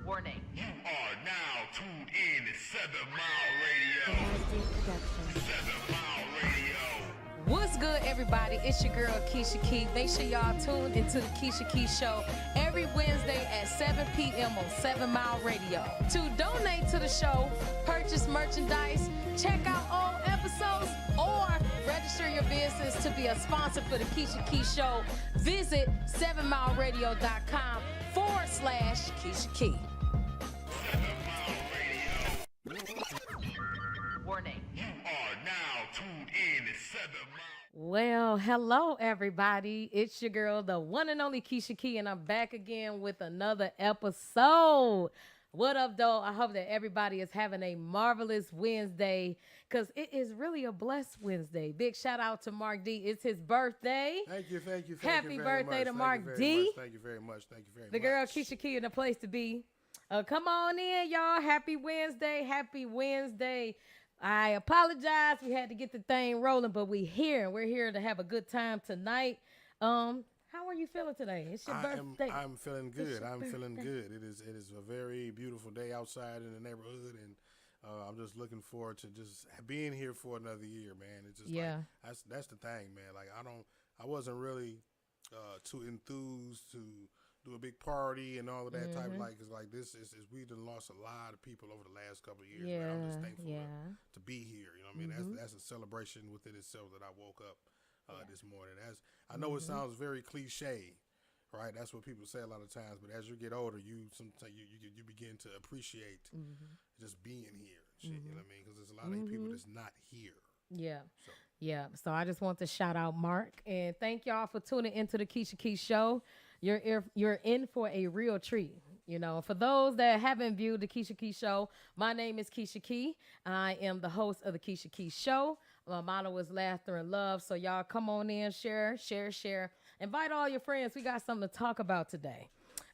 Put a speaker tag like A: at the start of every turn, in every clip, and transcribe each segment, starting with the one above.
A: Warning.
B: You are now tuned in to 7 Mile Radio. 7 Mile Radio.
C: What's good, everybody? It's your girl, Kisha Kee. Make sure y'all tune into the Kisha Kee Show every Wednesday at 7 p.m. on 7 Mile Radio. To donate to the show, purchase merchandise, check out all episodes, or register your business to be a sponsor for the Kisha Kee Show, visit 7mileradio.com/Kisha Kee.
B: 7 Mile Radio.
A: Warning.
B: You are now tuned in to 7 Mile.
C: Well, hello, everybody. It's your girl, the one and only Kisha Kee, and I'm back again with another episode. What up, though? I hope that everybody is having a marvelous Wednesday, because it is really a blessed Wednesday. Big shout out to Mark D. It's his birthday.
D: Thank you.
C: Happy
D: you
C: birthday
D: very
C: to
D: much.
C: Mark
D: Thank
C: D.
D: You very much. Thank you very much.
C: The girl Kisha Kee in the place to be. Come on in, y'all. Happy Wednesday. Happy Wednesday. I apologize. We had to get the thing rolling, but we're here to have a good time tonight. How are you feeling today? It's your birthday.
D: I'm feeling good. I'm feeling
C: birthday.
D: good. It is a very beautiful day outside in the neighborhood, and I'm just looking forward to just being here for another year, man. It's just
C: Yeah.
D: like that's the thing, man. Like I wasn't really too enthused to do a big party and all of that type of cause like this is we done lost a lot of people over the last couple of years. Man. I'm just thankful to be here. You know what I mean? That's a celebration within itself that I woke up this morning. As I know it sounds very cliche, right? That's what people say a lot of times, but as you get older, you sometimes you begin to appreciate just being here. Shit, you know what I mean? Because there's a lot of people that's not here.
C: Yeah. So I just want to shout out Mark and thank y'all for tuning into the Kisha Kee Show. You're in for a real treat. You know, for those that haven't viewed the Kisha Kee Show, my name is Kisha Kee. I am the host of the Kisha Kee Show. My motto is laughter and love. So y'all come on in, share. Invite all your friends. We got something to talk about today.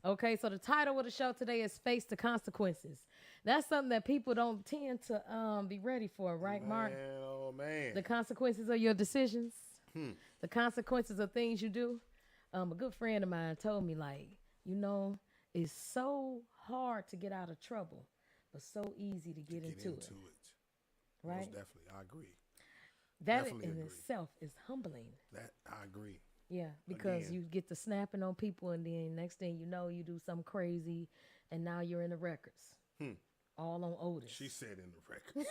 C: Okay, so the title of the show today is Face the Consequences. That's something that people don't tend to be ready for, right, Mark?
D: Oh, man.
C: The consequences of your decisions. The consequences of things you do. A good friend of mine told me, like, you know, it's so hard to get out of trouble, but so easy to get into it. Right?
D: Most definitely. I agree.
C: That
D: Definitely
C: in
D: agree.
C: itself is humbling.
D: That I agree.
C: Yeah, because
D: Again.
C: you get to snapping on people, and then next thing you know, you do something crazy, and now you're in the records. All on Otis.
D: She said in the records.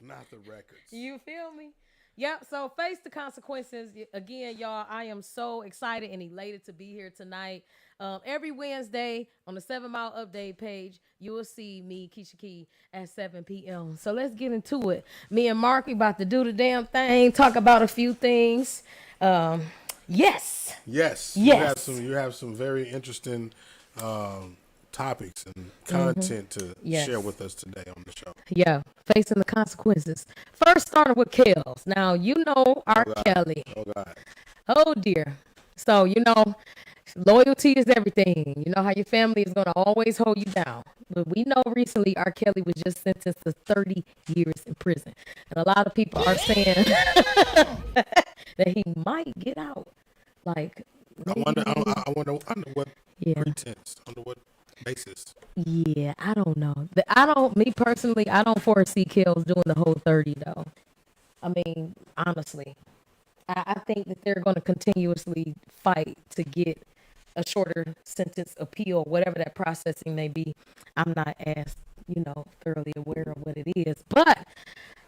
D: Not the records.
C: You feel me? Yep. So face the consequences. Again, y'all, I am so excited and elated to be here tonight. Every Wednesday on the 7 Mile Update page, you will see me, Kisha Kee, at 7 p.m. So let's get into it. Me and Mark, we about to do the damn thing, talk about a few things. Yes.
D: You have some very interesting topics and content to share with us today on the show.
C: Yeah, facing the consequences. First, starting with Kels. Now, you know R. Kelly.
D: Oh, God.
C: Oh, dear. So, you know, loyalty is everything. You know how your family is going to always hold you down. But we know recently R. Kelly was just sentenced to 30 years in prison. And a lot of people are saying that he might get out. Like,
D: I wonder under what pretense, under what basis.
C: Yeah, I don't know. Me personally, I don't foresee Kels doing the whole 30 though. I mean, honestly, I think that they're going to continuously fight to get a shorter sentence appeal, whatever that processing may be. I'm not as, thoroughly aware of what it is. But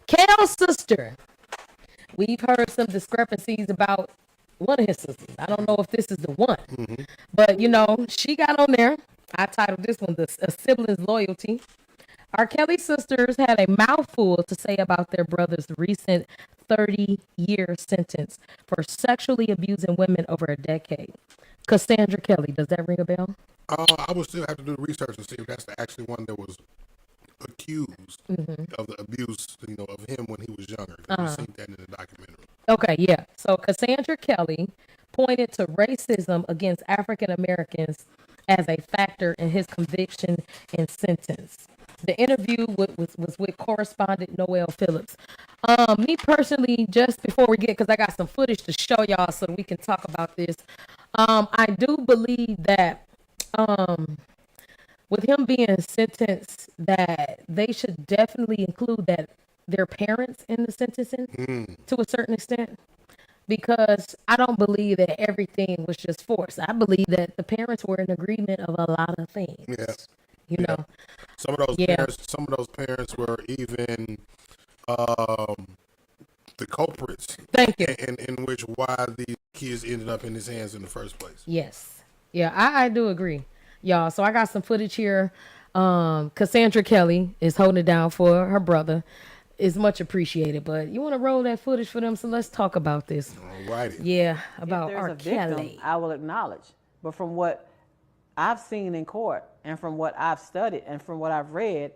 C: Kel's sister, we've heard some discrepancies about one of his sisters. I don't know if this is the one, but she got on there. I titled this one "A Sibling's Loyalty." R. Kelly's sisters had a mouthful to say about their brother's recent 30-year sentence for sexually abusing women over a decade. Cassandra Kelly, does that ring a bell?
D: I would still have to do research and see if that's the actually one that was accused of the abuse, of him when he was younger. We've seen that in the documentary.
C: Okay, yeah. So Cassandra Kelly pointed to racism against African Americans as a factor in his conviction and sentence. The interview was with correspondent Noel Phillips. Me personally, just before we get, because I got some footage to show y'all so we can talk about this. I do believe that um, with him being sentenced, that they should definitely include that their parents in the sentencing to a certain extent. Because I don't believe that everything was just forced. I believe that the parents were in agreement of a lot of
D: Yeah,
C: things. You
D: yeah.
C: know, yeah,
D: Some of those parents were even um, the culprits
C: thank you.
D: in which why these kids ended up in his hands in the first place.
C: Yes. Yeah, I do agree. Y'all. So I got some footage here. Cassandra Kelly is holding it down for her brother. Is much appreciated. But you want to roll that footage for them, so let's talk about this.
D: All righty.
C: Yeah,
E: If
C: about
E: there's
C: R.
E: a victim,
C: Kelly.
E: I will acknowledge. But from what I've seen in court and from what I've studied and from what I've read,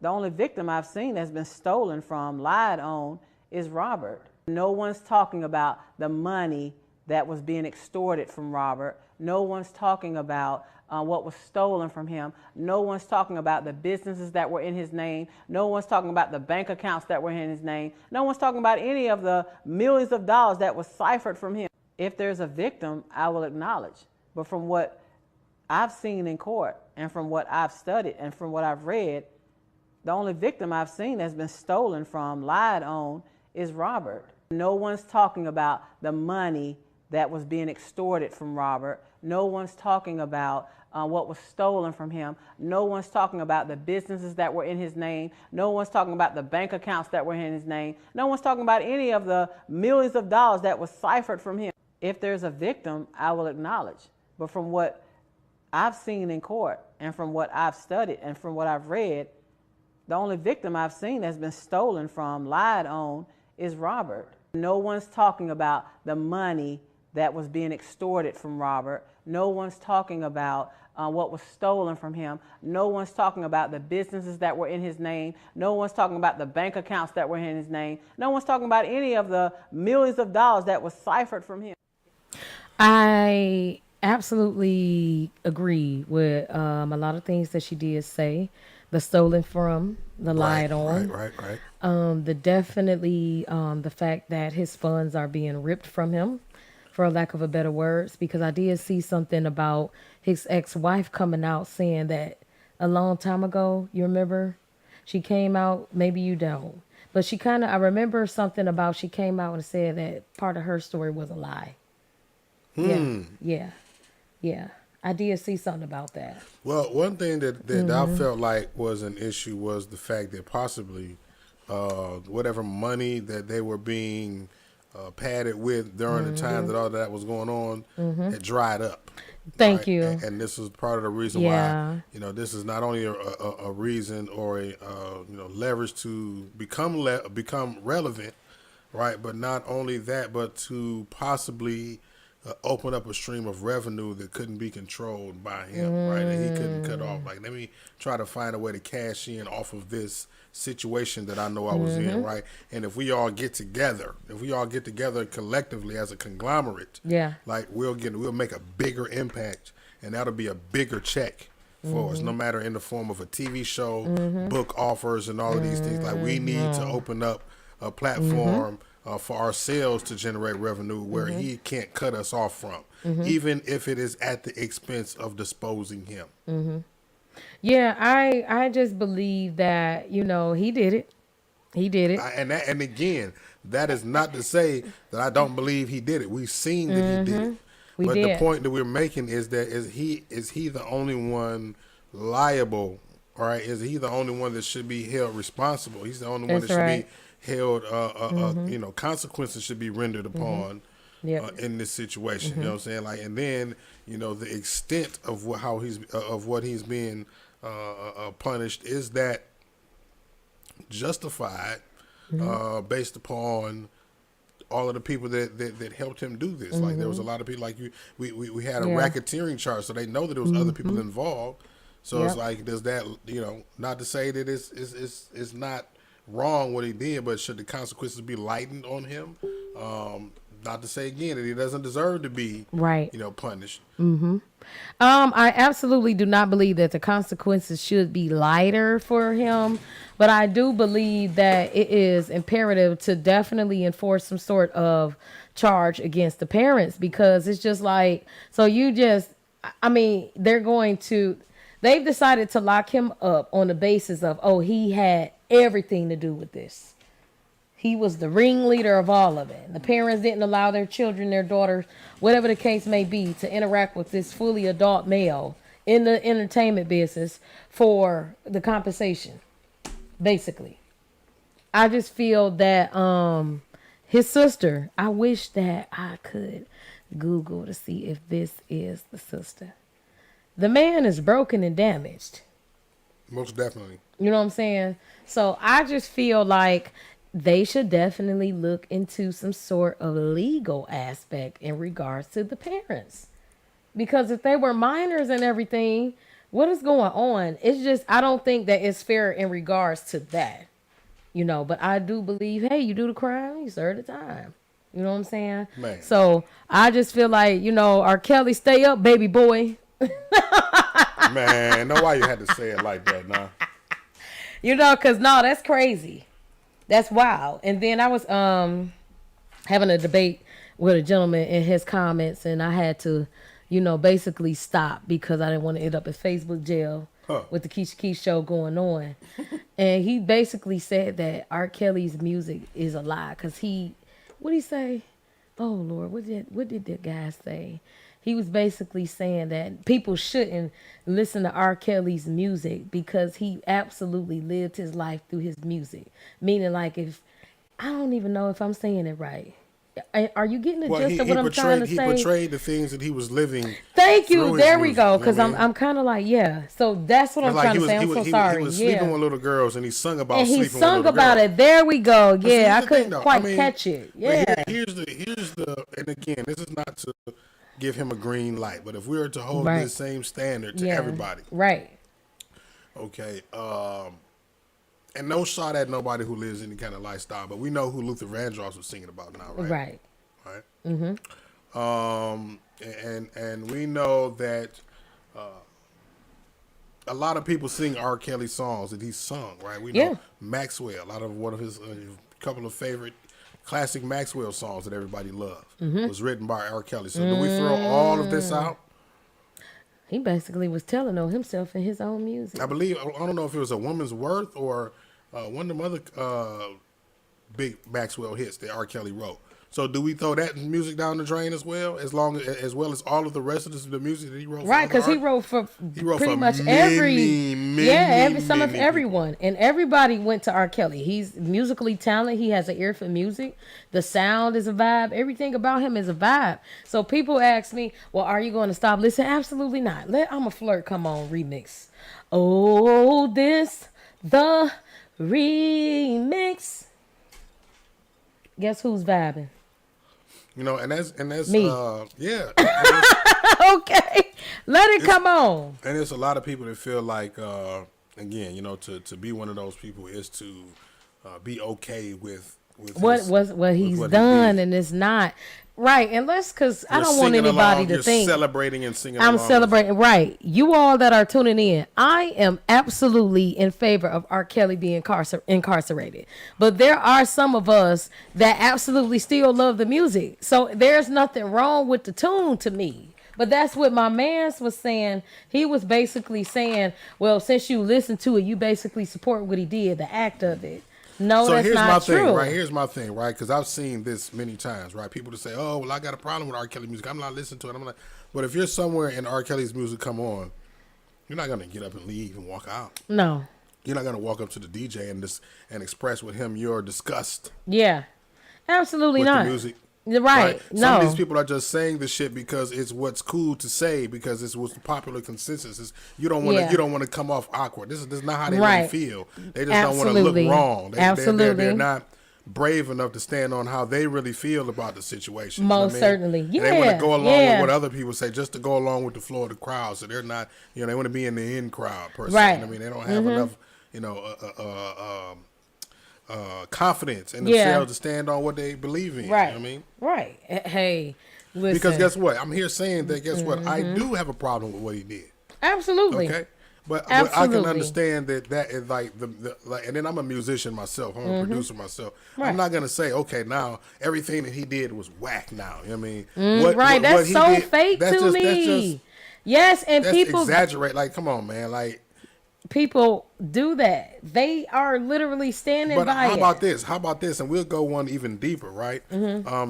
E: the only victim I've seen that's been stolen from, lied on, is Robert. No one's talking about the money that was being extorted from Robert. No one's talking about what was stolen from him. No one's talking about the businesses that were in his name. No one's talking about the bank accounts that were in his name. No one's talking about any of the millions of dollars that was ciphered from him. If there's a victim, I will acknowledge. But from what I've seen in court and from what I've studied and from what I've read, the only victim I've seen that's been stolen from, lied on, is Robert. No one's talking about the money that was being extorted from Robert. No one's talking about what was stolen from him. No one's talking about the businesses that were in his name. No one's talking about the bank accounts that were in his name. No one's talking about any of the millions of dollars that was ciphered from him. If there's a victim, I will acknowledge. But from what I've seen in court and from what I've studied and from what I've read, the only victim I've seen that's been stolen from, lied on, is Robert. No one's talking about the money that was being extorted from Robert. No one's talking about what was stolen from him. No one's talking about the businesses that were in his name. No one's talking about the bank accounts that were in his name. No one's talking about any of the millions of dollars that was ciphered from him.
C: I absolutely agree with a lot of things that she did say. The stolen from, the lied on.
D: Right.
C: The definitely the fact that his funds are being ripped from him, for lack of a better words, because I did see something about his ex-wife coming out saying that a long time ago. You remember? She came out, maybe you don't, but I remember something about she came out and said that part of her story was a lie. Yeah. I did see something about that.
D: Well, one thing that I felt like was an issue was the fact that possibly whatever money that they were being padded with during the time that all that was going on had dried up.
C: Thank you.
D: And this is part of the reason why, this is not only a reason or a leverage to become relevant, right? But not only that, but to possibly open up a stream of revenue that couldn't be controlled by him, right? And he couldn't cut off. Like, let me try to find a way to cash in off of this situation that I know I was in, right? And if we all get together collectively as a conglomerate, like we'll make a bigger impact, and that'll be a bigger check for us, no matter in the form of a TV show, book offers, and all of these things. Like, we need to open up a platform for ourselves to generate revenue where he can't cut us off from, even if it is at the expense of disposing him.
C: Yeah, I just believe that, he did it. He did it.
D: And again, that is not to say that I don't believe he did it. We've seen that he did it. But the point that we're making is that is he the only one liable, right? Is he the only one that should be held responsible? He's the only one that should be held, consequences should be rendered upon in this situation. You know what I'm saying? Like, and then, the extent of what he's being punished, is that justified based upon all of the people that helped him do this. Like, there was a lot of people, like we had a racketeering charge, so they know that there was other people involved. So it's like, does that, not to say that it's not wrong what he did, but should the consequences be lightened on him? Not to say again that he doesn't deserve to be punished.
C: I absolutely do not believe that the consequences should be lighter for him, but I do believe that it is imperative to definitely enforce some sort of charge against the parents, because it's just like, so you just, I mean, they've decided to lock him up on the basis of, oh, he had everything to do with this. He was the ringleader of all of it. The parents didn't allow their children, their daughters, whatever the case may be, to interact with this fully adult male in the entertainment business for the compensation, basically. I just feel that his sister, I wish that I could Google to see if this is the sister. The man is broken and damaged.
D: Most definitely.
C: You know what I'm saying? So I just feel like they should definitely look into some sort of legal aspect in regards to the parents. Because if they were minors and everything, what is going on? It's just, I don't think that it's fair in regards to that. You know, but I do believe, hey, you do the crime, you serve the time. You know what I'm saying?
D: Man.
C: So I just feel like, you know, R. Kelly, stay up, baby boy.
D: Man, know why you had to say it like that, nah?
C: You know, because, no, that's crazy. That's wild. And then I was having a debate with a gentleman in his comments, and I had to, you know, basically stop because I didn't want to end up in Facebook jail with the Kisha Kee show going on. And he basically said that R. Kelly's music is a lie because what did he say? Oh, Lord, what did the guy say? He was basically saying that people shouldn't listen to R. Kelly's music because he absolutely lived his life through his music. Meaning, like, I don't even know if I'm saying it right. Are you getting the gist of what I'm trying to say?
D: He portrayed the things that he was living.
C: Thank you. There we go. Because I'm kind of like, yeah. So that's what I'm trying to say. I'm so sorry.
D: He was sleeping with little girls, and he sung about
C: and
D: sleeping
C: he sung
D: with little
C: about
D: girls.
C: it. There we go. Yeah, I couldn't quite
D: I mean,
C: catch it. Yeah.
D: Here's the. And again, this is not to give him a green light, but if we were to hold this same standard to everybody,
C: right?
D: Okay. And no shot at nobody who lives any kind of lifestyle, but we know who Luther Vandross was singing about now, right?
C: Right.
D: Right. Mm-hmm. And we know that a lot of people sing R. Kelly songs that he's sung, right? We know Maxwell, a lot of one of his couple of favorite classic Maxwell songs that everybody loves was written by R. Kelly. So do we throw all of this out?
C: He basically was telling on himself in his own music.
D: I believe, I don't know if it was A Woman's Worth or one of them other big Maxwell hits that R. Kelly wrote. So do we throw that music down the drain as well as well as all of the rest of the music that he wrote?
C: Right, because he wrote for pretty much some of everyone. And everybody went to R. Kelly. He's musically talented. He has an ear for music. The sound is a vibe. Everything about him is a vibe. So people ask me, well, are you going to stop listening? Absolutely not. Let I'm a Flirt Come On remix. Oh, this the remix. Guess who's vibing?
D: You know, and that's
C: me.
D: Yeah.
C: Okay, let it come on.
D: And there's a lot of people that feel like, again, you know, to be one of those people is to be okay with
C: what he's done, and it's not right. And because I don't want anybody to think
D: celebrating and singing.
C: I'm celebrating. Right, you all that are tuning in, I am absolutely in favor of R. Kelly being incarcerated. But there are some of us that absolutely still love the music. So there's nothing wrong with the tune to me. But that's what my man was saying. He was basically saying, well, since you listen to it, you basically support what he did, the act of it. No, so that's not true.
D: Here's my thing, right? Because I've seen this many times, right? People to say, "Oh, well, I got a problem with R. Kelly music. I'm not listening to it." I'm like, but if you're somewhere and R. Kelly's music come on, you're not gonna get up and leave and walk out.
C: No,
D: you're not gonna walk up to the DJ and express with him your disgust.
C: Yeah, absolutely
D: with
C: not.
D: The music.
C: Right. No.
D: Some of these people are just saying the shit because it's what's cool to say because it's what's the popular consensus. You don't want to come off awkward. This is not how they really feel. They just don't want to look wrong. They're not brave enough to stand on how they really feel about the situation.
C: Most certainly. Yeah.
D: And they want to go along with what other people say just to go along with the flow of the crowd. So they're not, they want to be in the in crowd per se.
C: Right.
D: I mean, they don't have enough, confidence in themselves to stand on what they believe in.
C: Right.
D: You know what I mean?
C: Right. Hey, listen.
D: Because guess what? I'm here saying that, guess what? I do have a problem with what he did.
C: Absolutely.
D: Okay? But I can
C: Absolutely.
D: understand that is like like, and then I'm a musician myself. I'm a producer myself.
C: Right.
D: I'm not gonna say, okay, now everything that he did was whack. Now, you know what I mean,
C: Right, that's
D: he
C: so
D: did,
C: fake
D: that's
C: to
D: just,
C: me.
D: That's just,
C: Yes, and
D: that's
C: people
D: exaggerate. Like, come on, man. Like,
C: people do that. They are literally standing
D: but
C: by
D: how
C: it.
D: about this? How about this? And we'll go one even deeper, right?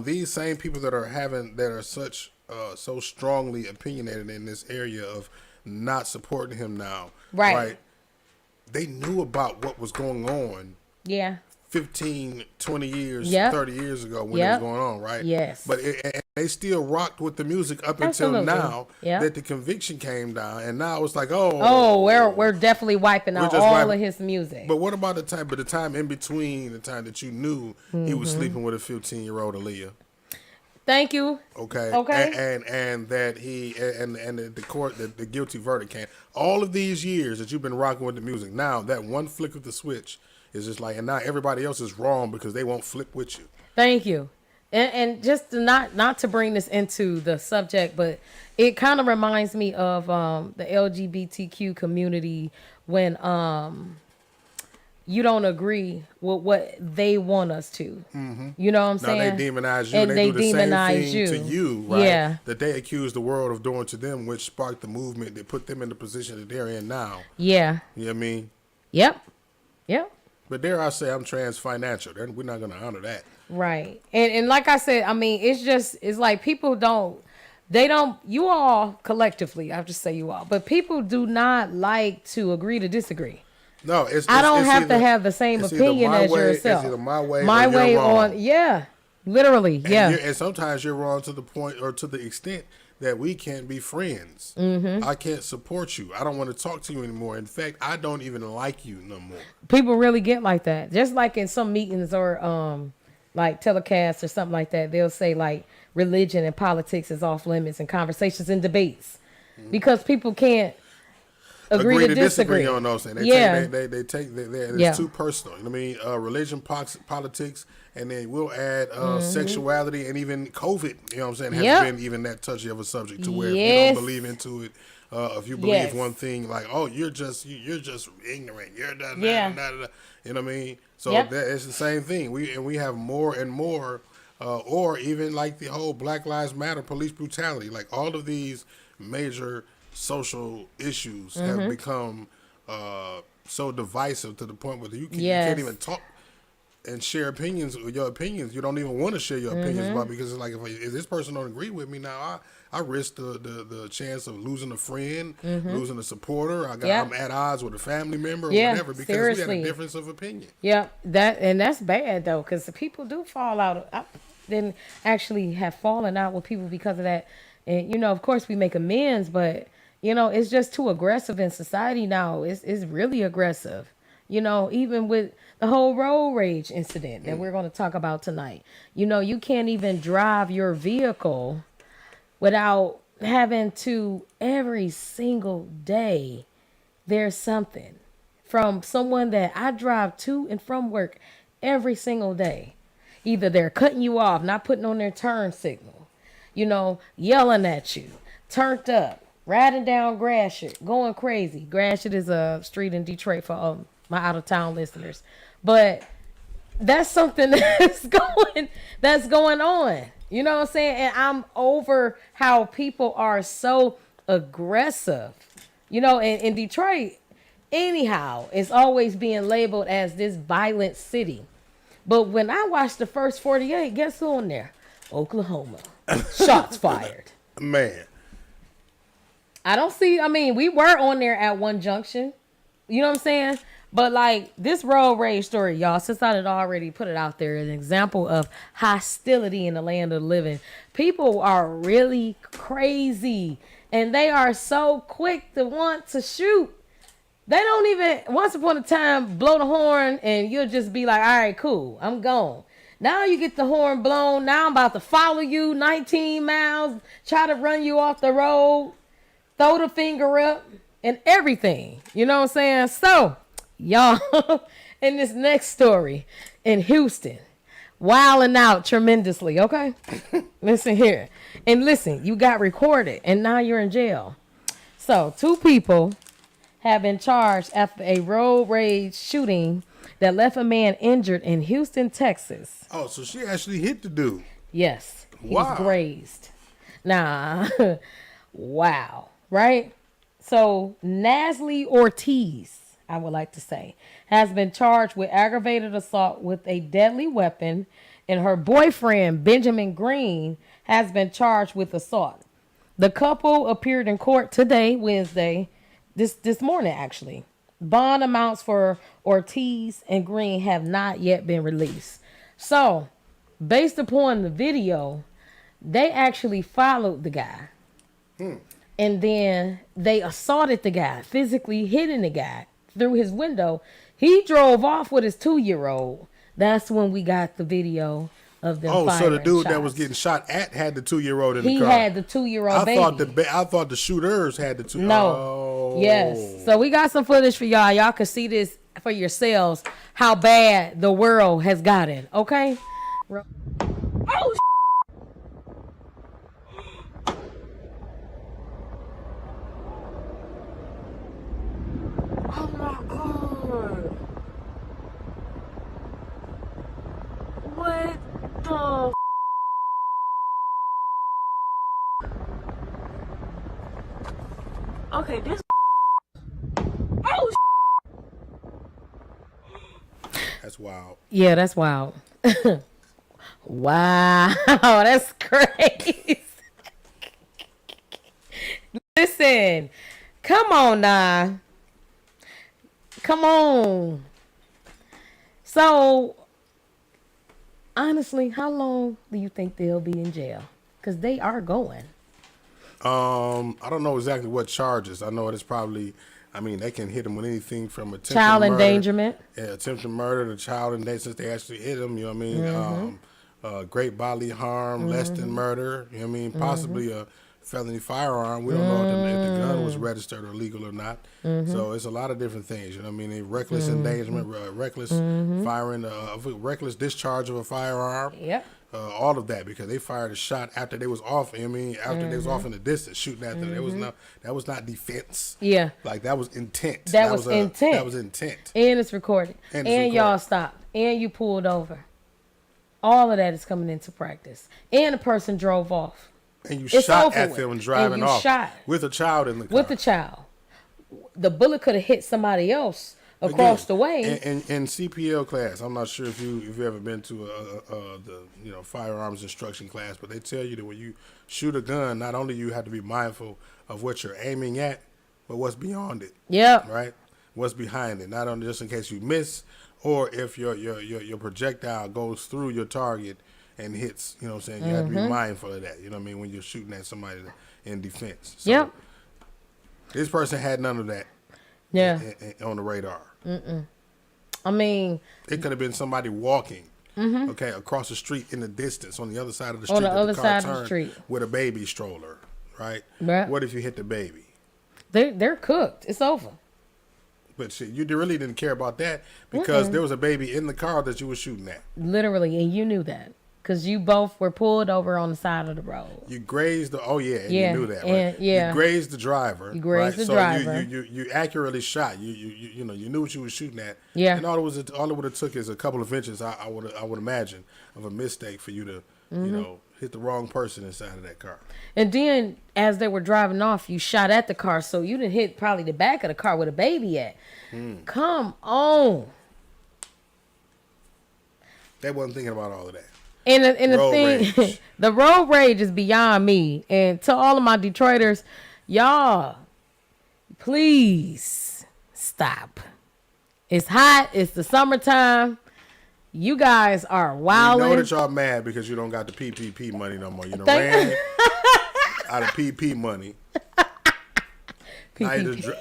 D: These same people that are such so strongly opinionated in this area of not supporting him now,
C: Right.
D: They knew about what was going on
C: Yeah.
D: 15, 20 years,
C: Yep.
D: 30 years ago when it was
C: Yep.
D: going on, right?
C: Yes.
D: But and they still rocked with the music up
C: Absolutely.
D: until now
C: Yep.
D: that the conviction came down, and now it's like,
C: Oh, we're definitely wiping out
D: just
C: all
D: wiping-
C: of his music.
D: But what about the time? But the time in between the time that you knew he was sleeping with a 15-year-old Aaliyah.
C: Thank you.
D: Okay.
C: Okay.
D: And that he and the court the guilty verdict came. All of these years that you've been rocking with the music, now that one flick of the switch is just like, and now everybody else is wrong because they won't flip with you.
C: Thank you. And just to not to bring this into the subject, but it kind of reminds me of the LGBTQ community when you don't agree with what they want us to. You know what I'm
D: Now
C: saying?
D: they demonize you.
C: And
D: they do the same
C: demonize
D: thing
C: you.
D: to you, right?
C: Yeah.
D: That they accuse the world of doing to them, which sparked the movement that put them in the position that they're in now.
C: Yeah.
D: You know what I mean?
C: Yep. Yep.
D: But dare I say I'm trans financial. We're not going to honor that.
C: Right. And like I said, I mean, it's like people you all collectively, I have to say you all, but people do not like to agree to disagree.
D: No,
C: I don't
D: it's
C: have
D: either,
C: to have the same
D: it's either
C: opinion
D: my
C: as
D: way,
C: yourself.
D: It's either my way
C: My
D: or
C: way
D: you're wrong.
C: yeah. Literally, yeah.
D: And sometimes you're wrong to the point or to the extent that we can't be friends. I can't support you. I don't want to talk to you anymore. In fact, I don't even like you no more.
C: People really get like that. Just like in some meetings or like telecasts or something like that, they'll say like religion and politics is off limits and conversations and debates because people can't agree to disagree
D: on those things. It's too personal. You know what I mean? Religion, politics, and then we'll add sexuality and even COVID. You know what I'm saying? Has been even that touchy of a subject to where if you don't believe into it, if you believe one thing, like, oh, you're just ignorant. You're da, da, da, da, da. You know what I mean? So it's the same thing. We have more and more, or even like the whole Black Lives Matter, police brutality, like all of these major social issues have become so divisive to the point where you can't even talk and share opinions. Your opinions, you don't even want to share your opinions about, because it's like, if this person don't agree with me now, I risk the chance of losing a friend, losing a supporter. I'm at odds with a family member or whatever because we had a difference of opinion.
C: Yeah, that's bad though, because people do fall out. I didn't actually have fallen out with people because of that, and of course we make amends, but it's just too aggressive in society now. It's really aggressive. Even with the whole road rage incident that we're going to talk about tonight. You can't even drive your vehicle without having to, every single day, there's something from someone that I drive to and from work every single day. Either they're cutting you off, not putting on their turn signal, yelling at you, turned up, riding down Gratiot, going crazy. Gratiot is a street in Detroit for my out-of-town listeners. But that's something that's going on. You know what I'm saying? And I'm over how people are so aggressive. In Detroit, anyhow, it's always being labeled as this violent city. But when I watched the first 48, guess who on there? Oklahoma. Shots fired.
D: Man.
C: We were on there at one junction. You know what I'm saying? But like this road rage story, y'all, since I had already put it out there, an example of hostility in the land of the living. People are really crazy and they are so quick to want to shoot. They don't even, once upon a time, blow the horn and you'll just be like, all right, cool, I'm gone. Now you get the horn blown. Now I'm about to follow you 19 miles, try to run you off the road, throw the finger up and everything. You know what I'm saying? So, y'all, in this next story in Houston, wilding out tremendously, okay? Listen here. And listen, you got recorded and now you're in jail. So, two people have been charged after a road rage shooting that left a man injured in Houston, Texas.
D: Oh, so she actually hit the dude.
C: Yes, he
D: Wow.
C: was grazed. Nah, wow, right? So Nasli Ortiz, I would like to say, has been charged with aggravated assault with a deadly weapon, and her boyfriend, Benjamin Green, has been charged with assault. The couple appeared in court today, Wednesday, this morning actually. Bond amounts for Ortiz and Green have not yet been released. So, based upon the video, they actually followed the guy. And then they assaulted the guy, physically hitting the guy through his window. He drove off with his 2-year-old. That's when we got the video of them firing
D: so the dude
C: shots.
D: that was getting shot at had the 2-year-old in the
C: He
D: car.
C: had the 2-year-old baby.
D: I thought the shooters had the 2.
C: No.
D: Oh.
C: Yes. So we got some footage for y'all. Y'all can see this for yourselves, how bad the world has gotten. Okay? Oh, oh my God. What the Okay, this Oh
D: That's wild.
C: Yeah, that's wild. Wow, that's crazy. Listen, come on now. Come on. So, honestly, how long do you think they'll be in jail? Because they are going.
D: I don't know exactly what charges. I know it's probably, they can hit them with anything from attempted
C: Child
D: murder,
C: endangerment.
D: Yeah, attempted murder to child endangerment, since they actually hit them, you know what I mean? Great bodily harm, less than murder, you know what I mean? Possibly a felony firearm. We don't know if the gun was registered or legal or not. So it's a lot of different things, you know what I mean? Reckless endangerment, reckless firing, reckless discharge of a firearm.
C: Yep.
D: All of that, because they fired a shot after they was off. You know what I mean, after they was off in the distance shooting at them. That was not defense.
C: Yeah.
D: Like that was intent.
C: That was intent.
D: That was intent.
C: And it's recorded.
D: And
C: y'all stopped. And you pulled over. All of that is coming into practice. And the person drove off.
D: And you
C: It's
D: shot
C: over
D: at
C: with.
D: them and driving
C: And you
D: off
C: shot.
D: with a child in the car.
C: With the child. The bullet could have hit somebody else across the way.
D: In CPL class, I'm not sure if you've ever been to the firearms instruction class, but they tell you that when you shoot a gun, not only you have to be mindful of what you're aiming at, but what's beyond it.
C: Yep.
D: Right? What's behind it? Not only just in case you miss, or if your projectile goes through your target and hits. You know what I'm saying? You have to be mindful of that. You know what I mean? When you're shooting at somebody in defense. So
C: Yep.
D: This person had none of that.
C: Yeah.
D: On the radar.
C: I mean,
D: it could have been somebody walking, okay, across the street in the distance on the other side of the street.
C: On the other
D: car
C: side of the
D: turned
C: street.
D: with a baby stroller, right?
C: Right.
D: What if you hit the baby?
C: They're cooked. It's over.
D: But shit, you really didn't care about that because there was a baby in the car that you were shooting at.
C: Literally, and you knew that. Because you both were pulled over on the side of the road.
D: You grazed the, and
C: Yeah,
D: you knew that, right?
C: and- yeah.
D: You grazed the driver.
C: You grazed
D: right?
C: the driver.
D: You accurately shot. You knew what you were shooting at.
C: Yeah.
D: And all it would have took is a couple of inches, I would imagine, of a mistake for you to, hit the wrong person inside of that car.
C: And then, as they were driving off, you shot at the car, so you didn't hit probably the back of the car where the baby at. Come on.
D: They wasn't thinking about all of that.
C: And the
D: Road
C: thing,
D: rage.
C: the road rage is beyond me. And to all of my Detroiters, y'all, please stop. It's hot. It's the summertime. You guys are wilding.
D: You know that y'all mad because you don't got the PPP money no more. You done ran out of PP money. Now you just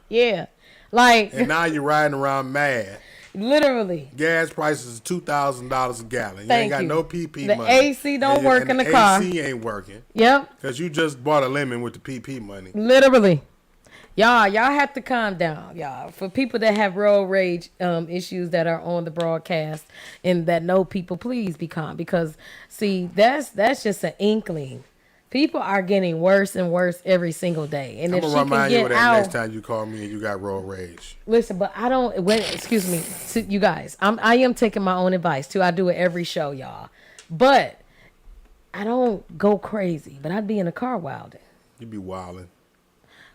C: Yeah. Like,
D: and now you're riding around mad.
C: literally.
D: Gas prices is $2,000 a gallon. You
C: Thank
D: ain't got
C: you.
D: no PP
C: The
D: money.
C: AC don't
D: And
C: work in the
D: the
C: car.
D: AC ain't working
C: Yep.
D: because you just bought a lemon with the PP money.
C: Literally. Y'all have to calm down, y'all. For people that have road rage issues that are on the broadcast and that know people, please be calm. Because, see, that's just an inkling. People are getting worse and worse every single day. And
D: I'm
C: if
D: gonna
C: she can
D: remind you
C: get
D: of that
C: out,
D: next time you call me and you got road rage.
C: listen, but I don't. When excuse me, you guys, I am taking my own advice too. I do it every show, y'all, but I don't go crazy. But I'd be in the car wilding.
D: You be wilding.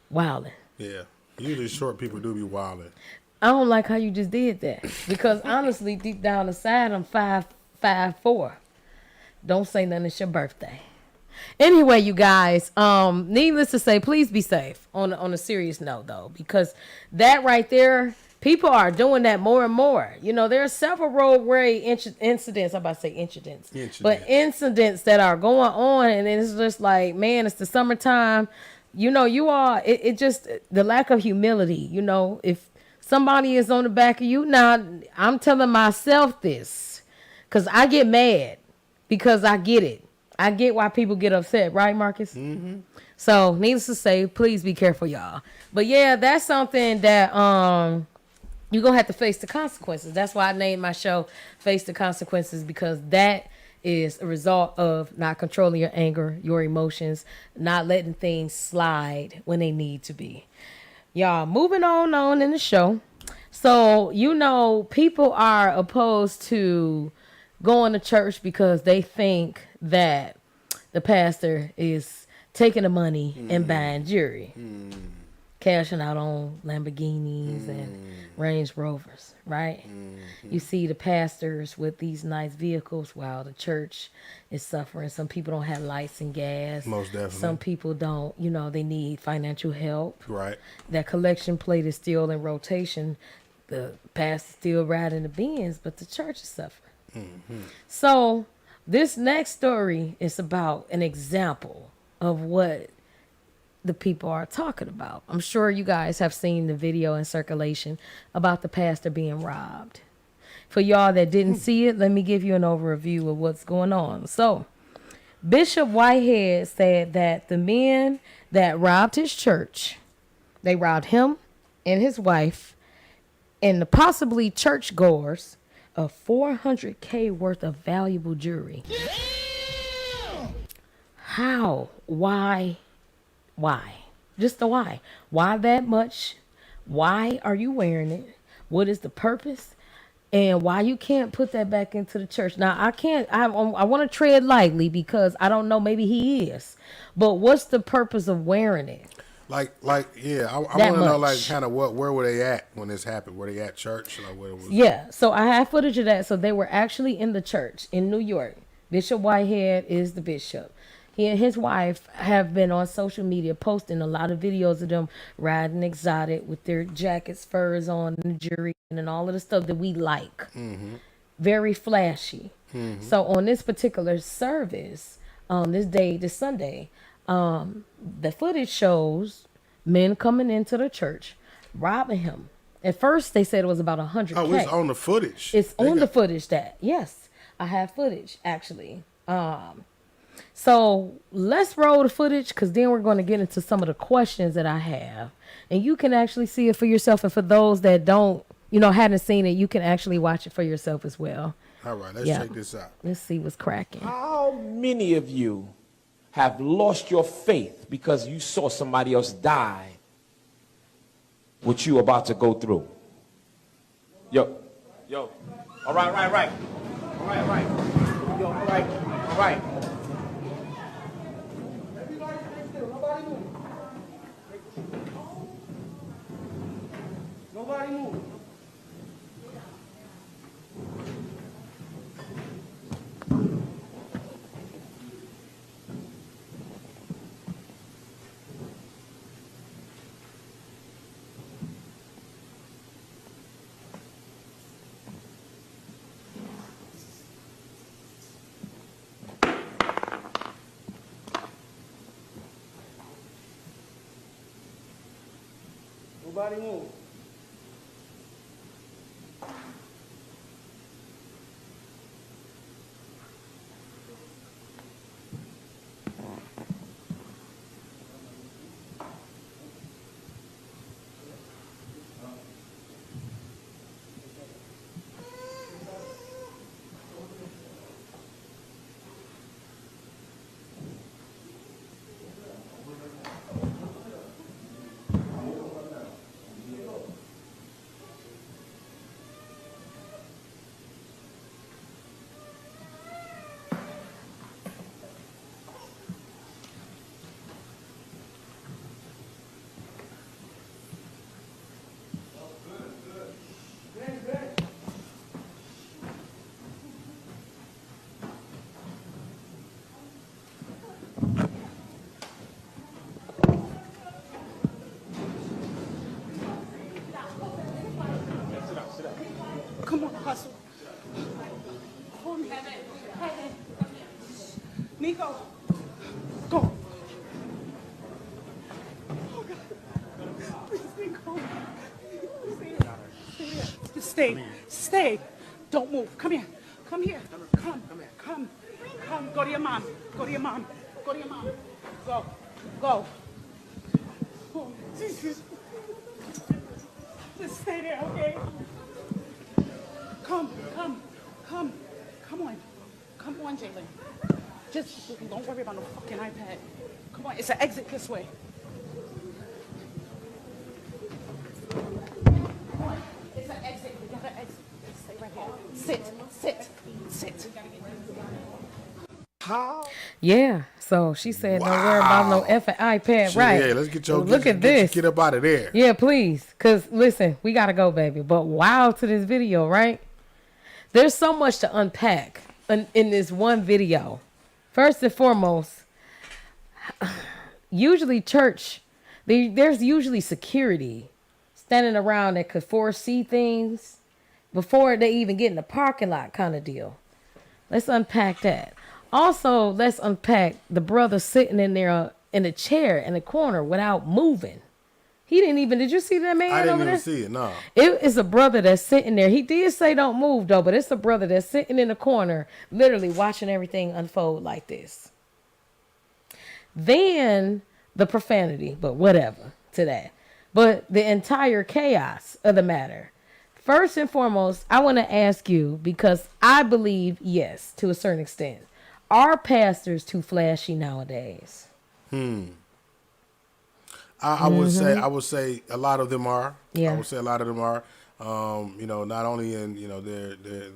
C: Wilding.
D: Yeah. Usually short people do be wilding.
C: I don't like how you just did that because honestly, deep down inside, I'm 5'4". Don't say nothing. It's your birthday. Anyway, you guys, needless to say, please be safe on a serious note though, because that right there, people are doing that more and more. You know, there are several road rage incidents. I'm about to say incidents, but incidents that are going on, and it's just like, man, it's the summertime. You know, it just the lack of humility. You know, if somebody is on the back of you, now I'm telling myself this because I get mad because I get it. I get why people get upset, right, Marcus? Mm-hmm. So, needless to say, please be careful, y'all. But yeah, that's something that you're gonna have to face the consequences. That's why I named my show "Face the Consequences," because that is a result of not controlling your anger, your emotions, not letting things slide when they need to be. Y'all, moving on in the show. So, you know, people are opposed to going to church because they think that the pastor is taking the money and buying jewelry, cashing out on Lamborghinis and Range Rovers, right? You see the pastors with these nice vehicles while the church is suffering. Some people don't have lights and gas.
D: Most definitely.
C: Some people don't, you know, they need financial help.
D: Right.
C: That collection plate is still in rotation. The pastor's still riding the Benz, but the church is suffering. So this next story is about an example of what the people are talking about. I'm sure you guys have seen the video in circulation about the pastor being robbed. For y'all that didn't see it, let me give you an overview of what's going on. So Bishop Whitehead said that the men that robbed his church, they robbed him and his wife and the possibly churchgoers of $400K worth of valuable jewelry. How? Why? Just the why. Why that much? Why are you wearing it? What is the purpose? And why you can't put that back into the church? Now, I want to tread lightly because I don't know, maybe he is. But what's the purpose of wearing it?
D: Yeah, I want to know, like, kind of where were they at when this happened? Were they at church? Like, where was
C: Yeah, so I have footage of that. So they were actually in the church in New York. Bishop Whitehead is the bishop. He and his wife have been on social media posting a lot of videos of them riding exotic with their jackets, furs on, and jewelry, and all of the stuff that we like. Very flashy. So on this particular service, this Sunday, the footage shows men coming into the church, robbing him. At first, they said it was about 100K.
D: Oh, it's on the footage.
C: It's on the footage that, yes, I have footage, actually. So let's roll the footage because then we're going to get into some of the questions that I have. And you can actually see it for yourself. And for those that don't, hadn't seen it, you can actually watch it for yourself as well.
D: All right, let's check this out.
C: Let's see what's cracking.
F: How many of you have lost your faith because you saw somebody else die what you about to go through? Yo. All right. All right. Yo, all right. Nobody move. Nobody move.
G: Nico, go. Oh God. Please, Nico. Just stay. Stay. Don't move. Come here. Come here. Come. Come. Come. Go to your mom. Go to your mom. Go to your mom. Go. Go. Oh, Jesus. Just stay there, okay? Come. Come on. Come on, Jalen. Just don't worry about no fucking iPad. Come on, it's an exit this way. Come on, it's an exit. We gotta exit. Stay right here. Sit.
D: How?
C: Yeah. So she said, don't worry about no effing iPad. Right.
D: Yeah, let's get your
C: Look at this.
D: Get up out of there.
C: Yeah, please. Because, listen, we got to go, baby. But wow to this video, right? There's so much to unpack in this one video. First and foremost, usually church, there's usually security standing around that could foresee things before they even get in the parking lot kind of deal. Let's unpack that. Also, let's unpack the brother sitting in there in a chair in the corner without moving. He didn't even, did you see that man
D: I didn't
C: over
D: even
C: there?
D: see it, no.
C: It is a brother that's sitting there. He did say don't move though, but it's a brother that's sitting in the corner, literally watching everything unfold like this. Then the profanity, but whatever to that. But the entire chaos of the matter. First and foremost, I want to ask you, because I believe, yes, to a certain extent, are pastors too flashy nowadays?
D: I would say a lot of them are.
C: Yeah.
D: I would say a lot of them are. Not only in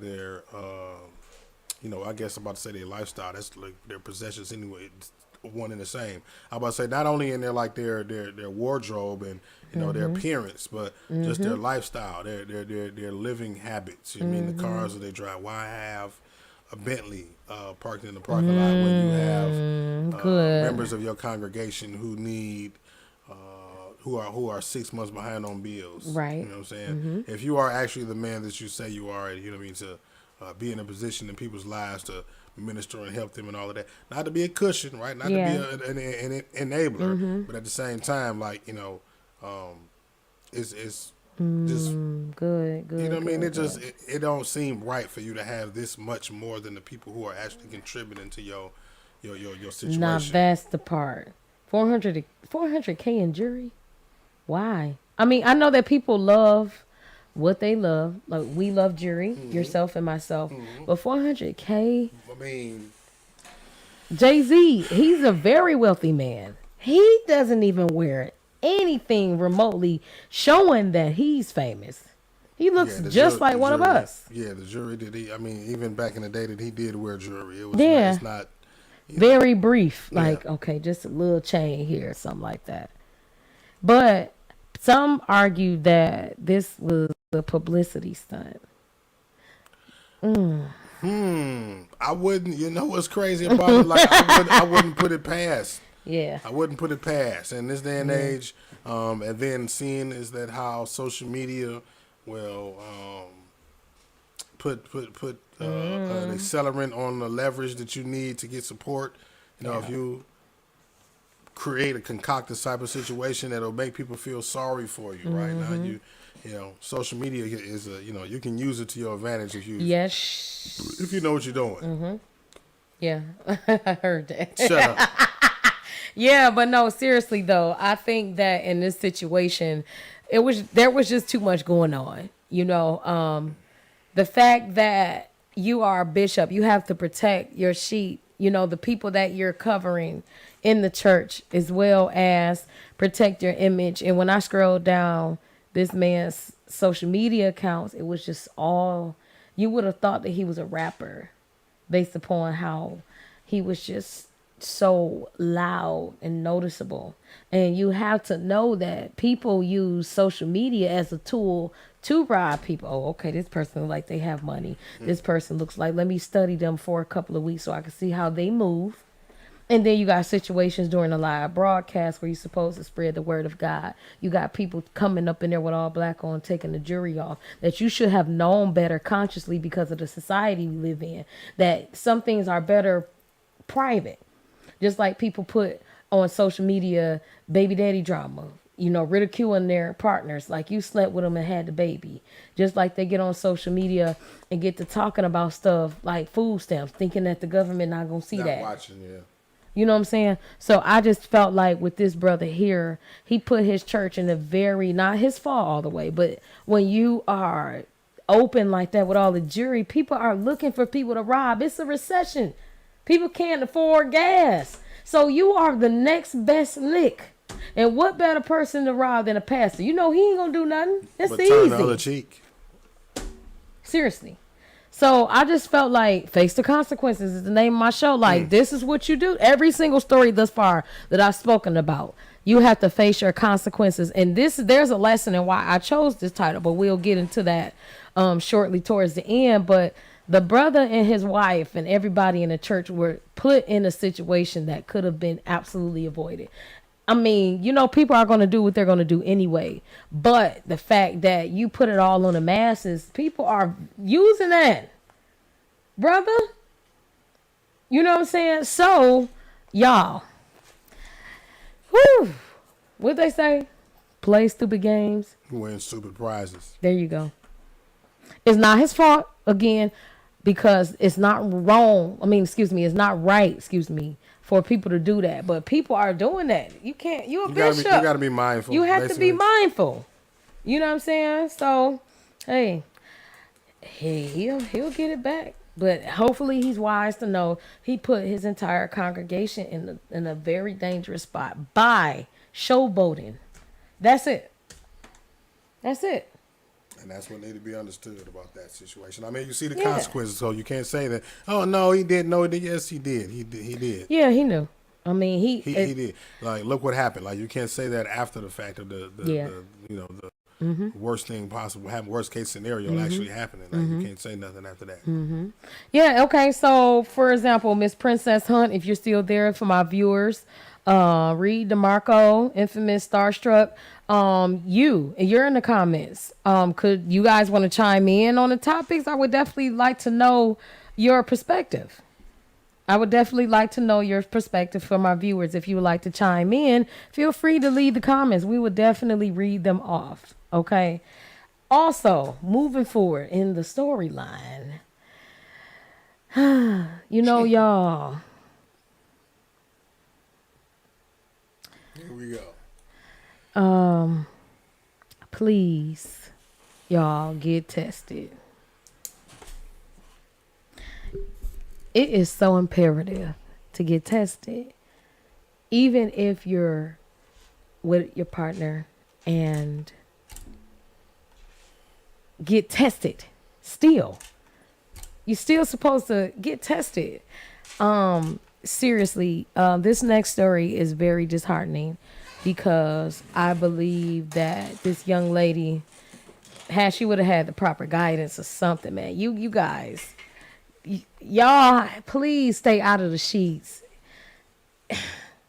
D: their I guess I'm about to say their lifestyle. That's like their possessions anyway. It's one and the same. I'm about to say not only in their wardrobe and their appearance, but just their lifestyle, their living habits. You mean the cars that they drive? Why have a Bentley parked in the parking lot when you have members of your congregation who need who are 6 months behind on bills?
C: Right.
D: You know what I'm saying? If you are actually the man that you say you are, you know what I mean, to be in a position in people's lives to minister and help them and all of that, not to be a cushion, right? Not to be an enabler, but at the same time, like it's just
C: Good.
D: you know what I mean. It don't seem right for you to have this much more than the people who are actually contributing to your situation.
C: Now that's the part. 400K in jury. Why? I mean, I know that people love what they love. Like we love jury, yourself and myself. But 400K.
D: I mean,
C: Jay-Z, he's a very wealthy man. He doesn't even wear anything remotely showing that he's famous. He looks just like one of us.
D: Yeah, the jury did. Even back in the day that he did wear jewelry. It was it's not
C: very brief. Like, okay, just a little chain here or something like that. But some argue that this was a publicity stunt.
D: I wouldn't. You know what's crazy about it? Like I wouldn't put it past.
C: Yeah.
D: I wouldn't put it past. In this day and age, and then seeing is that how social media will put an accelerant on the leverage that you need to get support. If you create a concocted type of situation that'll make people feel sorry for you, right? Now social media is you can use it to your advantage if you know what you're doing.
C: Yeah, I heard that.
D: Shut up.
C: Yeah, but no, seriously though, I think that in this situation, there was just too much going on. The fact that you are a bishop, you have to protect your sheep, the people that you're covering in the church, as well as protect your image. And when I scrolled down this man's social media accounts, it was just all, you would have thought that he was a rapper based upon how he was just so loud and noticeable. And you have to know that people use social media as a tool to rob people. Oh, okay, this person looks like they have money. This person looks like, let me study them for a couple of weeks so I can see how they move. And then you got situations during a live broadcast where you're supposed to spread the word of God. You got people coming up in there with all black on, taking the jury off, that you should have known better consciously because of the society we live in, that some things are better private. Just like people put on social media baby daddy drama, ridiculing their partners, like you slept with them and had the baby. Just like they get on social media and get to talking about stuff like food stamps, thinking that the government not gonna see that.
D: Watching, yeah.
C: You know what I'm saying? So I just felt like with this brother here, he put his church in a very, not his fault all the way, but when you are open like that with all the jury, people are looking for people to rob. It's a recession. People can't afford gas. So you are the next best lick. And what better person to rob than a pastor? He ain't gonna do nothing. It's
D: But
C: easy.
D: turn the other cheek.
C: Seriously. So I just felt like Face the Consequences is the name of my show. Like, this is what you do. Every single story thus far that I've spoken about, you have to face your consequences. And there's a lesson in why I chose this title, but we'll get into that shortly towards the end. But the brother and his wife and everybody in the church were put in a situation that could have been absolutely avoided. I mean, people are going to do what they're going to do anyway. But the fact that you put it all on the masses, people are using that, brother. You know what I'm saying? So, y'all, what they say? Play stupid games.
D: Win stupid prizes.
C: There you go. It's not his fault, again, because it's not wrong. It's not right, for people to do that. But people are doing that. You can't. You a bishop.
D: You got to be mindful.
C: You have to be mindful. You know what I'm saying? So, hey, he'll get it back. But hopefully he's wise to know he put his entire congregation in a very dangerous spot by showboating. That's it.
D: And that's what needed to be understood about that situation. I mean, you see the consequences, so you can't say that, oh, no, he didn't. No, he did. Yes, he did. He did.
C: Yeah, he knew. I mean, he
D: did. Like, look what happened. Like, you can't say that after the fact of the worst thing possible, worst case scenario actually happening. Like, you can't say nothing after that.
C: Yeah, okay. So, for example, Miss Princess Hunt, if you're still there for my viewers, Reed DeMarco, infamous Starstruck, you're in the comments. Could you guys want to chime in on the topics? I would definitely like to know your perspective. I would definitely like to know your perspective for my viewers. If you would like to chime in, feel free to leave the comments. We would definitely read them off. Okay. Also, moving forward in the storyline, y'all.
D: Here we go.
C: Please, y'all, get tested. It is so imperative to get tested. Even if you're with your partner and get tested, you're still supposed to get tested. Seriously, this next story is very disheartening because I believe that this young lady, she would have had the proper guidance or something, man. You guys, y'all, please stay out of the sheets.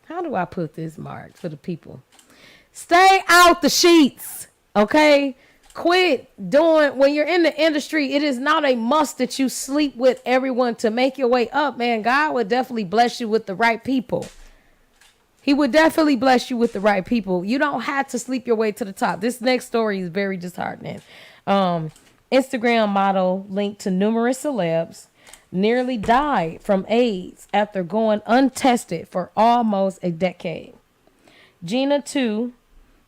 C: How do I put this, Mark, for the people? Stay out the sheets, okay? Quit doing, when you're in the industry, it is not a must that you sleep with everyone to make your way up, man. God would definitely bless you with the right people. He would definitely bless you with the right people. You don't have to sleep your way to the top. This next story is very disheartening. Instagram model linked to numerous celebs nearly died from AIDS after going untested for almost a decade. Gina, too,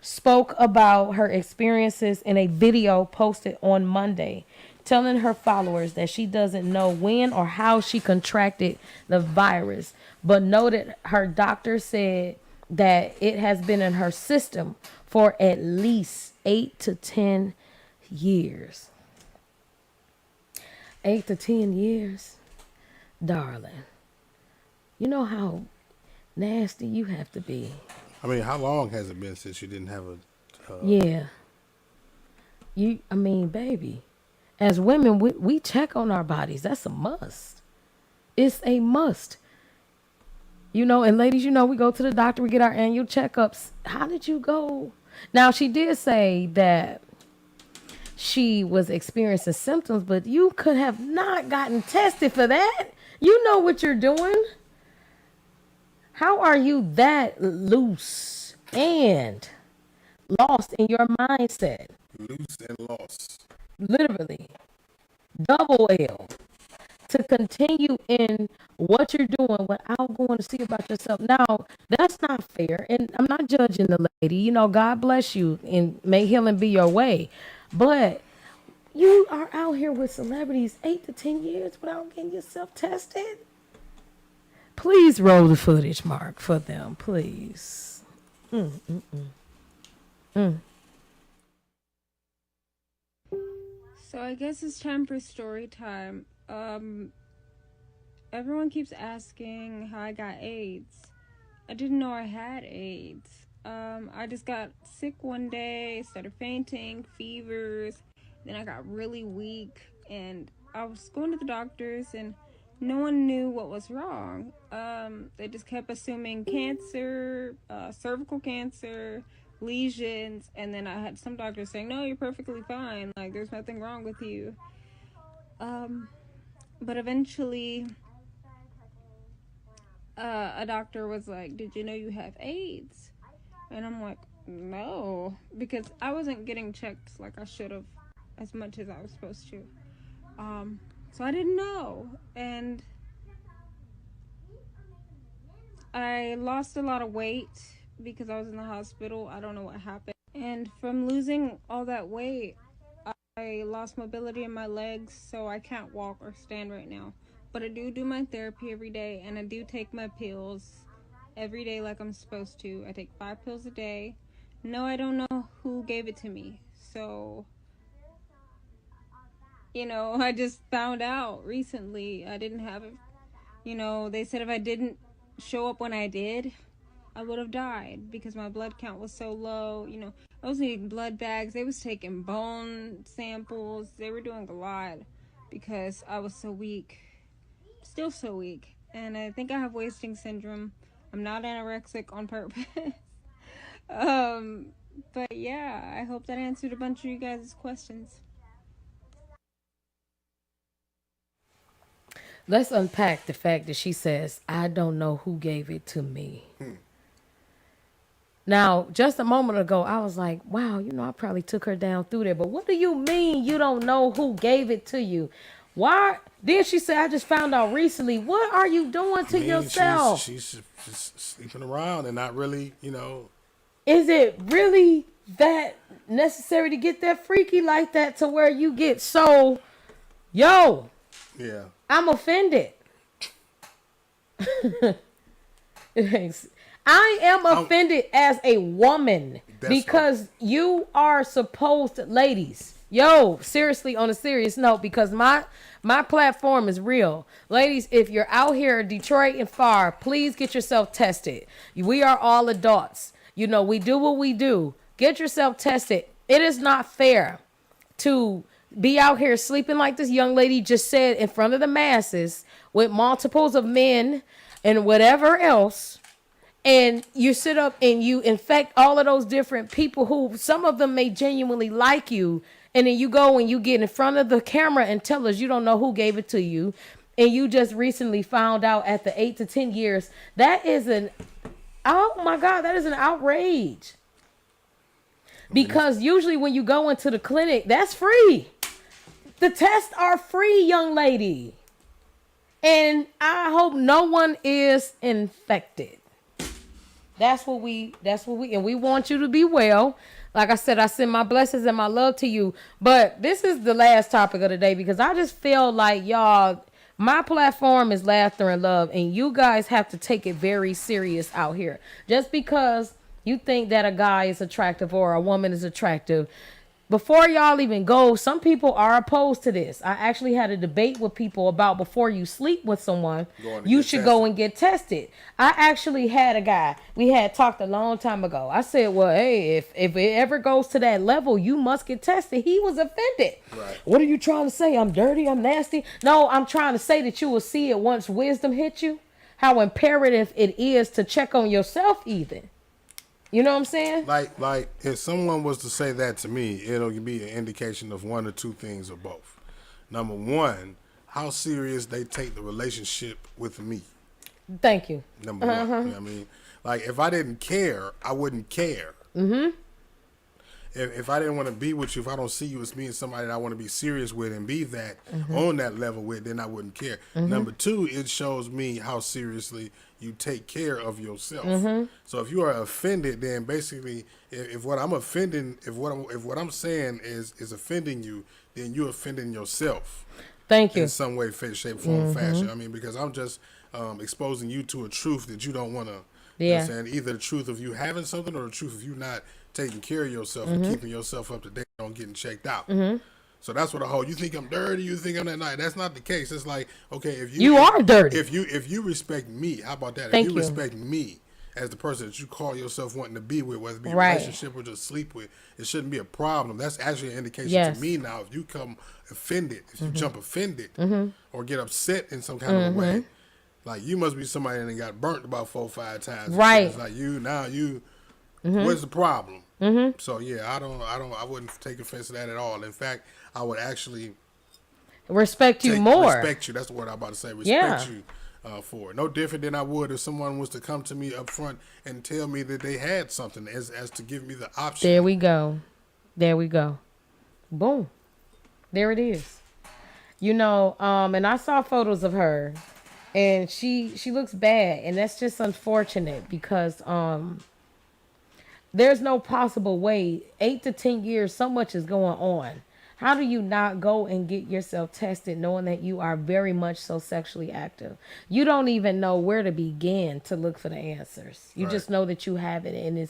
C: spoke about her experiences in a video posted on Monday, telling her followers that she doesn't know when or how she contracted the virus, but noted her doctor said that it has been in her system for at least 8 to 10 years. 8 to 10 years, darling. You know how nasty you have to be.
D: I mean, how long has it been since you didn't have a...
C: Yeah. Baby, as women, we check on our bodies. That's a must. It's a must. And ladies, we go to the doctor, we get our annual checkups. How did you go? Now, she did say that she was experiencing symptoms, but you could have not gotten tested for that. You know what you're doing. How are you that loose and lost in your mindset?
D: Loose and lost.
C: Literally, double L. To continue in what you're doing without going to see about yourself. Now, that's not fair. And I'm not judging the lady. You know, God bless you and may healing be your way. But you are out here with celebrities 8 to 10 years without getting yourself tested. Please roll the footage, Mark, for them, please.
H: So I guess it's time for story time. Everyone keeps asking how I got AIDS. I didn't know I had AIDS. I just got sick one day, started fainting, fevers, then I got really weak, and I was going to the doctors, and no one knew what was wrong. They just kept assuming cancer, cervical cancer, lesions, and then I had some doctors saying, no, you're perfectly fine, like there's nothing wrong with you. But eventually a doctor was like, did you know you have AIDS? And I'm like, no, because I wasn't getting checked like I should have as much as I was supposed to. So I didn't know, and I lost a lot of weight because I was in the hospital. I don't know what happened. And from losing all that weight, I lost mobility in my legs, so I can't walk or stand right now. But I do my therapy every day, and I do take my pills every day like I'm supposed to. I take 5 pills a day. No, I don't know who gave it to me. So, you know, I just found out recently I didn't have it. You know, they said if I didn't show up when I did, I would have died because my blood count was so low. You know, I was needing blood bags. They was taking bone samples. They were doing a lot because I was so weak. Still so weak. And I think I have wasting syndrome. I'm not anorexic on purpose. But yeah, I hope that answered a bunch of you guys' questions.
C: Let's unpack the fact that she says, I don't know who gave it to me. Now, just a moment ago, I was like, wow, you know, I probably took her down through there. But what do you mean you don't know who gave it to you? Why? Then she said, I just found out recently. What are you doing to yourself?
D: She's sleeping around and not really, you know.
C: Is it really that necessary to get that freaky like that to where you get so, yo,
D: Yeah.
C: I'm offended. I am offended as a woman because you are supposed to, ladies, yo, seriously, on a serious note, because my platform is real. Ladies, if you're out here in Detroit and far, please get yourself tested. We are all adults. You know, we do what we do. Get yourself tested. It is not fair to be out here sleeping like this young lady just said in front of the masses with multiples of men and whatever else. And you sit up and you infect all of those different people who some of them may genuinely like you. And then you go and you get in front of the camera and tell us you don't know who gave it to you. And you just recently found out at the 8 to 10 years. That is oh my God, that is an outrage. Because usually when you go into the clinic, that's free. The tests are free, young lady. And I hope no one is infected. That's what we, and we want you to be well. Like I said, I send my blessings and my love to you. But this is the last topic of the day because I just feel like, y'all, my platform is laughter and love. And you guys have to take it very serious out here. Just because you think that a guy is attractive or a woman is attractive, before y'all even go, some people are opposed to this. I actually had a debate with people about before you sleep with someone, you should go and get tested. I actually had a guy, we had talked a long time ago. I said, well, hey, if it ever goes to that level, you must get tested. He was offended. Right. What are you trying to say? I'm dirty, I'm nasty? No, I'm trying to say that you will see it once wisdom hits you, how imperative it is to check on yourself even. You know what I'm saying?
D: Like if someone was to say that to me, it'll be an indication of one or two things or both. Number one, how serious they take the relationship with me.
C: Thank you.
D: Number one. You know what I mean? Like, if I didn't care, I wouldn't care. Mm-hmm. If I didn't want to be with you, if I don't see you as being somebody that I want to be serious with and be that on that level with, then I wouldn't care. Number two, it shows me how seriously you take care of yourself. So if you are offended, then basically, if what I'm offending, if what I'm saying is offending you, then you're offending yourself.
C: Thank you.
D: In some way, shape, form, fashion. I mean, because I'm just exposing you to a truth that you don't want to. You know what I'm saying? Either the truth of you having something or the truth of you not taking care of yourself and keeping yourself up to date on getting checked out. So that's what you think I'm dirty, you think I'm that night. That's not the case. It's like, okay, if you
C: are dirty.
D: If you respect me, how about that?
C: Thank
D: if
C: you.
D: Respect me as the person that you call yourself wanting to be with, whether it be a relationship or just sleep with, it shouldn't be a problem. That's actually an indication to me now. If you come offended, if you jump offended or get upset in some kind of a way, like you must be somebody that got burnt about 4 or 5 times.
C: Right.
D: It's like what's the problem? So yeah, I wouldn't take offense to that at all. In fact, I would actually
C: respect you more.
D: Respect you. That's the word I'm about to say. Respect you for it. No different than I would if someone was to come to me up front and tell me that they had something as to give me the option.
C: There we go. Boom. There it is. You know, and I saw photos of her, and she looks bad, and that's just unfortunate because there's no possible way. 8 to 10 years, so much is going on. How do you not go and get yourself tested knowing that you are very much so sexually active? You don't even know where to begin to look for the answers. You just know that you have it, and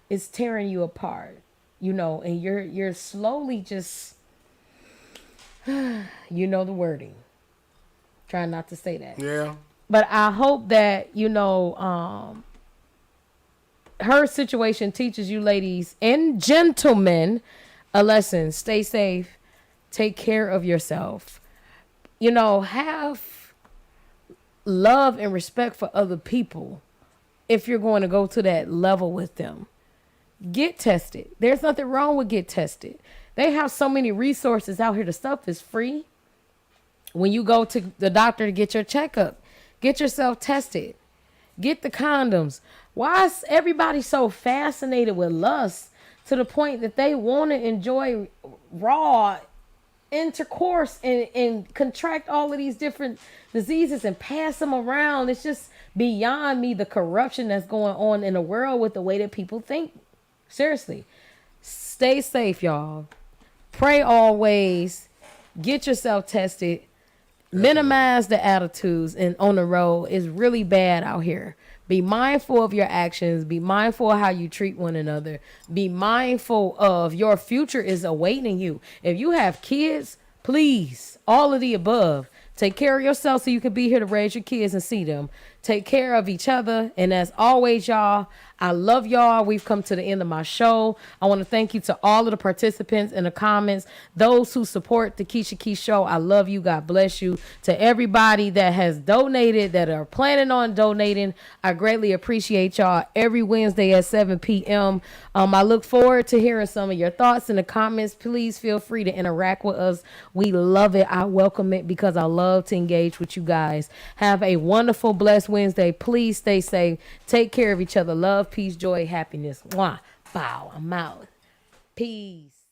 C: it's tearing you apart, you know, and you're slowly just, you know, the wording. Trying not to say that.
D: Yeah.
C: But I hope that, you know, her situation teaches you ladies and gentlemen a lesson. Stay safe. Take care of yourself. You know, have love and respect for other people if you're going to go to that level with them. Get tested. There's nothing wrong with get tested. They have so many resources out here. The stuff is free. When you go to the doctor to get your checkup, get yourself tested. Get the condoms. Why is everybody so fascinated with lust to the point that they want to enjoy raw intercourse and contract all of these different diseases and pass them around? It's just beyond me, the corruption that's going on in the world with the way that people think. Seriously. Stay safe, y'all. Pray always. Get yourself tested. Minimize the attitudes and on the road is really bad out here. Be mindful of your actions. Be mindful of how you treat one another. Be mindful of your future is awaiting you. If you have kids, please, all of the above. Take care of yourself so you can be here to raise your kids and see them. Take care of each other. And as always, y'all, I love y'all. We've come to the end of my show. I want to thank you to all of the participants in the comments, those who support the Kisha Kee Show. I love you. God bless you. To everybody that has donated, that are planning on donating, I greatly appreciate y'all every Wednesday at 7 p.m. I look forward to hearing some of your thoughts in the comments. Please feel free to interact with us. We love it. I welcome it because I love to engage with you guys. Have a wonderful, blessed Wednesday. Please stay safe. Take care of each other. Love, peace, joy, happiness. Mwah. Bow. I'm out. Peace.